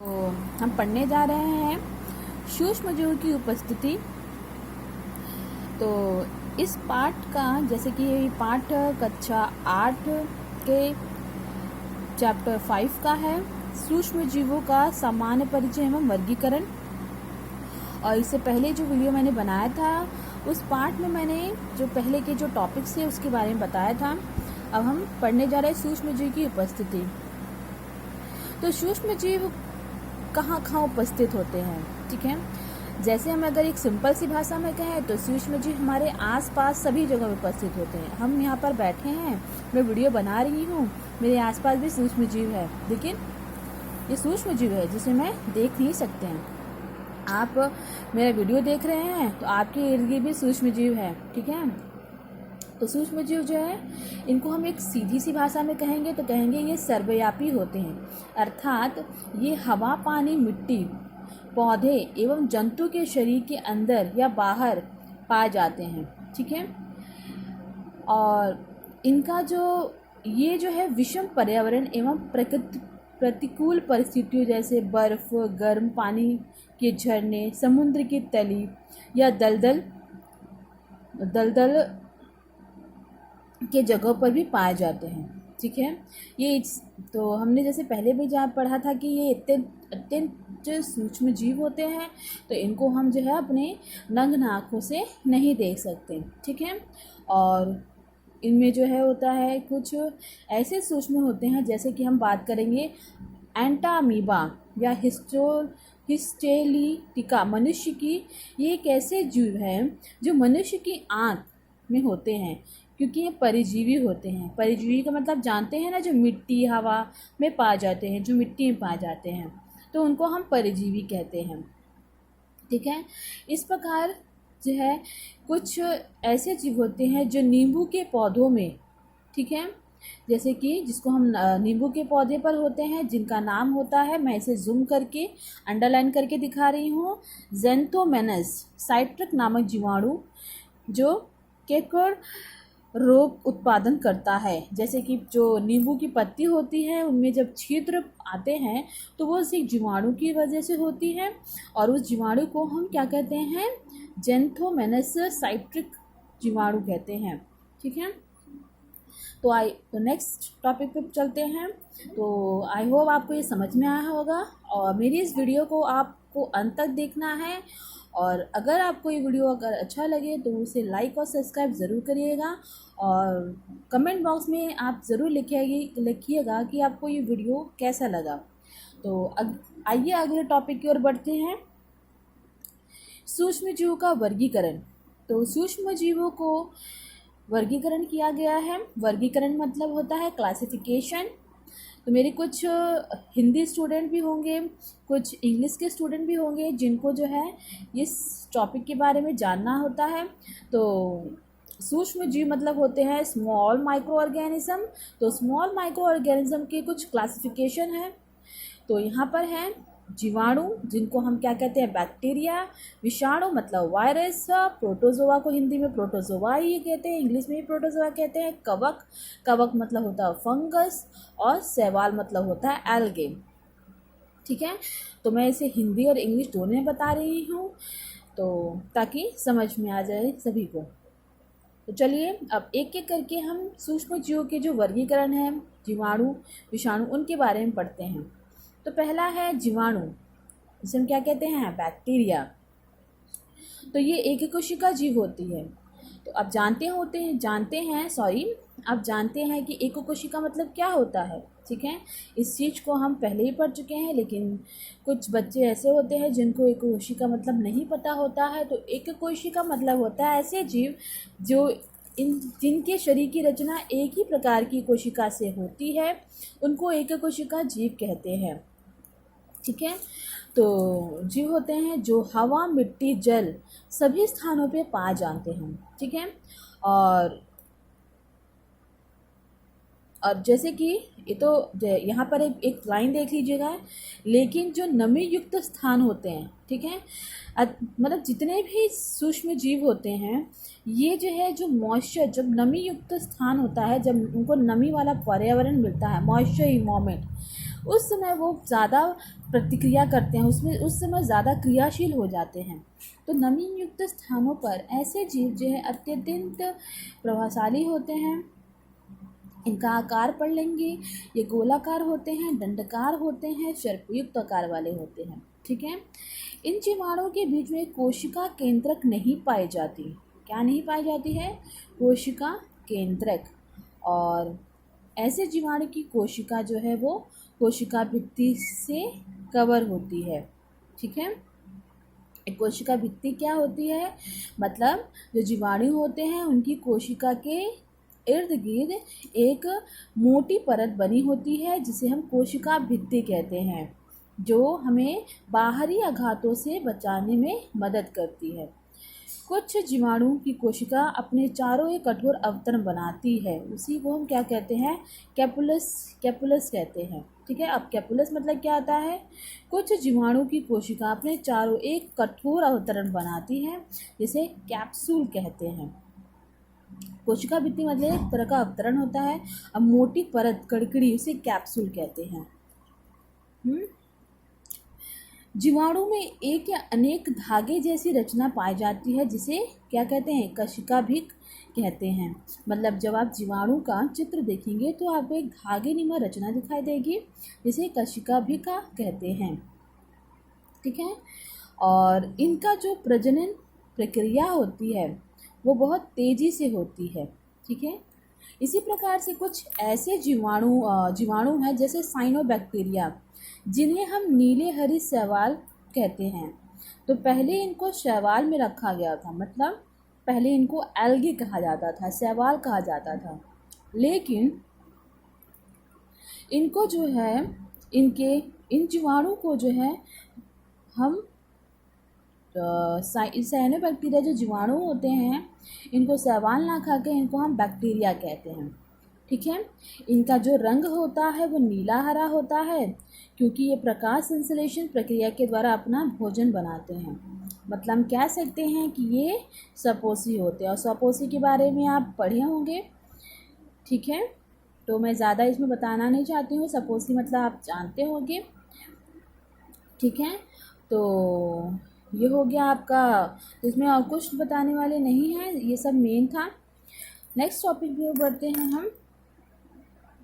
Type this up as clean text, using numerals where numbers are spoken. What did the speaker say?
तो हम पढ़ने जा रहे हैं सूक्ष्म जीवों की उपस्थिति। तो इस पाठ का जैसे कि पाठ कक्षा 8 के चैप्टर 5 का है, सूक्ष्म जीवों का सामान्य परिचय एवं वर्गीकरण। और इससे पहले जो वीडियो मैंने बनाया था उस पाठ में मैंने जो पहले के जो टॉपिक्स थे उसके बारे में बताया था। अब हम पढ़ने जा रहे हैं सूक्ष्म जीव की उपस्थिति। तो सूक्ष्म जीव कहाँ कहाँ उपस्थित होते हैं, ठीक है। जैसे हम अगर एक सिंपल सी भाषा में कहें तो सूक्ष्म जीव हमारे आसपास सभी जगह उपस्थित होते हैं। हम यहाँ पर बैठे हैं, मैं वीडियो बना रही हूँ, मेरे आसपास भी सूक्ष्म जीव है, लेकिन ये सूक्ष्म जीव है जिसे मैं देख नहीं सकते हैं। आप मेरा वीडियो देख रहे हैं तो आपके इर्द गिर्द भी सूक्ष्म जीव है, ठीक है। तो सूक्ष्म जीव जो है इनको हम एक सीधी सी भाषा में कहेंगे तो कहेंगे ये सर्वव्यापी होते हैं, अर्थात ये हवा, पानी, मिट्टी, पौधे एवं जंतु के शरीर के अंदर या बाहर पाए जाते हैं, ठीक है। और इनका ये जो है विषम पर्यावरण एवं प्रतिकूल परिस्थितियों जैसे बर्फ, गर्म पानी के झरने, समुद्र की तली या दलदल के जगहों पर भी पाए जाते हैं, ठीक है। ये तो हमने जैसे पहले भी जहाँ पढ़ा था कि ये अत्यंत सूक्ष्म जीव होते हैं, तो इनको हम जो है अपने नग्न आँखों से नहीं देख सकते, ठीक है। और इनमें जो है होता है कुछ ऐसे सूक्ष्म होते हैं, जैसे कि हम बात करेंगे एंटामीबा या हिस्टेलिटिका मनुष्य की। ये एक ऐसे जीव हैं जो मनुष्य की आँख में होते हैं, क्योंकि ये परिजीवी होते हैं। परिजीवी का मतलब जानते हैं ना, जो मिट्टी हवा में पाए जाते हैं, जो मिट्टी में पाए जाते हैं, तो उनको हम परिजीवी कहते हैं, ठीक है। इस प्रकार जो है कुछ ऐसे जीव होते हैं जो नींबू के पौधों में, ठीक है, जैसे कि जिसको हम नींबू के पौधे पर होते हैं, जिनका नाम होता है, मैं इसे जूम करके अंडरलाइन करके दिखा रही हूँ, ज़ेंथोमेनस साइट्रिक नामक जीवाणु जो केकर रोग उत्पादन करता है। जैसे कि जो नींबू की पत्ती होती है उनमें जब छिद्र आते हैं तो वो उस एक जीवाणु की वजह से होती है, और उस जीवाणु को हम क्या कहते हैं, ज़ेंथोमेनस साइट्रिक जीवाणु कहते हैं, ठीक है। तो नेक्स्ट टॉपिक पे चलते हैं। तो आई होप आपको ये समझ में आया होगा, और मेरी इस वीडियो को आपको अंत तक देखना है। और अगर आपको ये वीडियो अगर अच्छा लगे तो उसे लाइक और सब्सक्राइब ज़रूर करिएगा, और कमेंट बॉक्स में आप ज़रूर लिखिएगा कि आपको ये वीडियो कैसा लगा। तो आइए अगले टॉपिक की ओर बढ़ते हैं, सूक्ष्म जीवों का वर्गीकरण। तो सूक्ष्म जीवों को वर्गीकरण किया गया है। वर्गीकरण मतलब होता है क्लासिफिकेशन। तो मेरे कुछ हिंदी स्टूडेंट भी होंगे, कुछ इंग्लिश के स्टूडेंट भी होंगे जिनको जो है इस टॉपिक के बारे में जानना होता है। तो सूक्ष्म जीव मतलब होते हैं स्मॉल माइक्रो ऑर्गेनिज्म। तो स्मॉल माइक्रो ऑर्गेनिज्म के कुछ क्लासिफिकेशन है। तो यहाँ पर है जीवाणु, जिनको हम क्या कहते हैं, बैक्टीरिया। विषाणु मतलब वायरस। प्रोटोजोआ को हिंदी में प्रोटोजोआ ही कहते हैं, इंग्लिश में भी प्रोटोजोआ कहते हैं। कवक मतलब होता है फंगस, और शैवाल मतलब होता है एल्गे, ठीक है। तो मैं इसे हिंदी और इंग्लिश दोनों में बता रही हूँ, तो ताकि समझ में आ जाए सभी को। तो चलिए अब एक एक करके हम सूक्ष्म जीवों के जो वर्गीकरण है, जीवाणु, विषाणु, उनके बारे में पढ़ते हैं। तो पहला है जीवाणु, जिसे हम क्या कहते हैं, बैक्टीरिया। तो ये एक कोशिका जीव होती है। तो आप जानते हैं कि एक कोशिका मतलब क्या होता है, ठीक है। इस चीज़ को हम पहले ही पढ़ चुके हैं, लेकिन कुछ बच्चे ऐसे होते हैं जिनको एक कोशिका मतलब नहीं पता होता है। तो एक कोशिका मतलब होता है ऐसे जीव जो जिनके शरीर की रचना एक ही प्रकार की कोशिका से होती है, उनको एक कोशिका जीव कहते हैं, ठीक है। तो जीव होते हैं जो हवा, मिट्टी, जल सभी स्थानों पे पाए जाते हैं, ठीक है। और जैसे कि ये तो यहाँ पर एक लाइन देख लीजिएगा, लेकिन जो नमी युक्त स्थान होते हैं, ठीक है, मतलब जितने भी सूक्ष्म जीव होते हैं, ये जो है जो मॉइस्चर, जब नमी युक्त स्थान होता है, जब उनको नमी वाला पर्यावरण मिलता है, मॉइस्चर इन्वायरमेंट, उस समय वो ज़्यादा प्रतिक्रिया करते हैं, उसमें उस समय ज़्यादा क्रियाशील हो जाते हैं। तो नमी युक्त स्थानों पर ऐसे जीव जो है अत्यंत प्रभावशाली होते हैं। इनका आकार पढ़ लेंगे, ये गोलाकार होते हैं, दंडकार होते हैं, सर्पयुक्त आकार वाले होते हैं। ठीक है। इन जीवाणुओं के बीच में कोशिका केंद्रक नहीं पाई जाती। क्या नहीं पाई जाती है? कोशिका केंद्रक। और ऐसे जीवाणु की कोशिका जो है वो कोशिका भित्ति से कवर होती है। ठीक है। कोशिका भित्ति क्या होती है? मतलब जो जीवाणु होते हैं उनकी कोशिका के इर्द गिर्द एक मोटी परत बनी होती है जिसे हम कोशिका भित्ति कहते हैं, जो हमें बाहरी आघातों से बचाने में मदद करती है। कुछ जीवाणु की कोशिका अपने चारों एक कठोर अवतरण बनाती है, उसी को हम क्या कहते हैं? कैपुलस कहते हैं। ठीक है। अब कैपुलस मतलब क्या आता है? कुछ जीवाणु की कोशिका अपने चारों एक कठोर अवतरण बनाती है, जिसे कैप्सूल कहते हैं। कोशिका भित्ति मतलब एक तरह का अवतरण होता है। अब मोटी परत कड़कड़ी उसे कैप्सूल कहते हैं। जीवाणु में एक या अनेक धागे जैसी रचना पाई जाती है, जिसे क्या कहते हैं? कशिकाभिक कहते हैं। मतलब जब आप जीवाणु का चित्र देखेंगे तो आपको एक धागे नुमा रचना दिखाई देगी, जिसे कशिकाभिका कहते हैं। ठीक है। और इनका जो प्रजनन प्रक्रिया होती है वो बहुत तेजी से होती है। ठीक है। इसी प्रकार से कुछ ऐसे जीवाणु हैं जैसे साइनोबैक्टीरिया, जिन्हें हम नीले हरी शैवाल कहते हैं। तो पहले इनको शैवाल में रखा गया था, मतलब पहले इनको एल्गी कहा जाता था, शैवाल कहा जाता था। लेकिन इनको जो है इन जीवाणु को जो है हम साइनोबैक्टीरिया जो जीवाणु होते हैं इनको शैवाल ना खा के इनको हम बैक्टीरिया कहते हैं। ठीक है। इनका जो रंग होता है वो नीला हरा होता है, क्योंकि ये प्रकाश संश्लेषण प्रक्रिया के द्वारा अपना भोजन बनाते हैं। मतलब हम कह सकते हैं कि ये सपोषी होते हैं, और सपोषी के बारे में आप पढ़े होंगे। ठीक है। तो मैं ज़्यादा इसमें बताना नहीं चाहती हूँ, सपोषी मतलब आप जानते होंगे। ठीक है। तो ये हो गया आपका, इसमें और कुछ बताने वाले नहीं हैं, ये सब मेन था। नेक्स्ट टॉपिक में बढ़ते हैं हम।